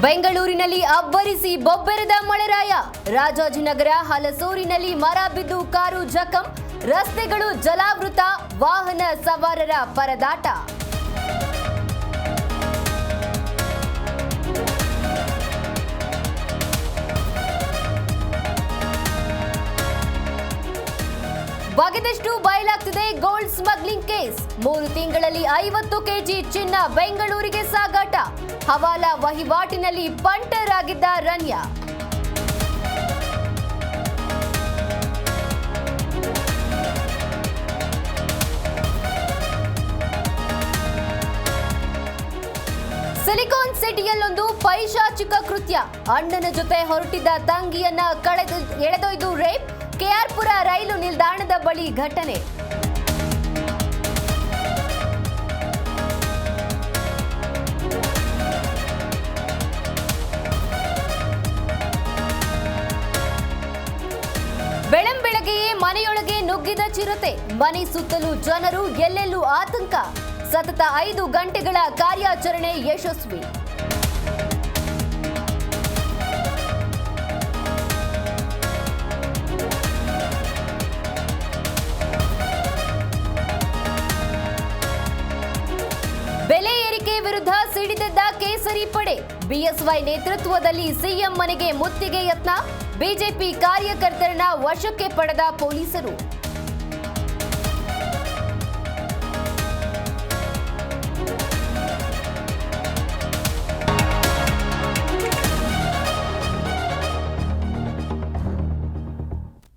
ಬೆಂಗಳೂರಿನಲ್ಲಿ ಅಬ್ಬರಿಸಿ ಬೊಬ್ಬೆರೆದ ಮಳೆರಾಯ. ರಾಜಾಜಿನಗರ ಹಲಸೂರಿನಲ್ಲಿ ಮರ ಬಿದ್ದು ಕಾರು ಜಖಂ, ರಸ್ತೆಗಳು ಜಲಾವೃತ, ವಾಹನ ಸವಾರರ ಪರದಾಟ. ಬಗೆದಷ್ಟು ಬಯಲಾಗ್ತಿದೆ ಗೋಲ್ಡ್ ಸ್ಮಗ್ಲಿಂಗ್ ಕೇಸ್. 3 ತಿಂಗಳಲ್ಲಿ 50 ಕೆಜಿ ಚಿನ್ನ ಬೆಂಗಳೂರಿಗೆ ಸಾಗಾಟ. ಹವಾಲಾ ವಹಿವಾಟಿನಲ್ಲಿ ಪಂಟರ್ ಆಗಿದ್ದ ರನ್ಯಾ. ಸಿಲಿಕಾನ್ ಸಿಟಿಯಲ್ಲೊಂದು ಪೈಶಾಚಿಕ ಕೃತ್ಯ. ಅಣ್ಣನ ಜೊತೆ ಹೊರಟಿದ್ದ ತಂಗಿಯನ್ನ ಎಳೆದೊಯ್ದು ರೇಪ್. ಕೆಆರ್ಪುರ ರೈಲು ನಿಲ್ದಾಣದ ಬಳಿ ಘಟನೆ. ಬೆಳಂಬೆಳಗ್ಗೆಯೇ ಮನೆಯೊಳಗೆ ನುಗ್ಗಿದ ಚಿರತೆ. ಮನೆ ಸುತ್ತಲೂ ಜನರು, ಎಲ್ಲೆಲ್ಲೂ ಆತಂಕ. ಸತತ 5 ಗಂಟೆಗಳ ಕಾರ್ಯಾಚರಣೆ ಯಶಸ್ವಿ. ಬೆಲೆ ಏರಿಕೆ ವಿರುದ್ಧ ಸಿಡಿದೆದ್ದ ಕೇಸರಿ ಪಡೆ. ಬಿಎಸ್ವೈ ನೇತೃತ್ವದಲ್ಲಿ ಸಿಎಂ ಮನೆಗೆ ಮುತ್ತಿಗೆ ಯತ್ನ. ಬಿಜೆಪಿ ಕಾರ್ಯಕರ್ತರನ್ನ ವಶಕ್ಕೆ ಪಡೆದ ಪೊಲೀಸರು.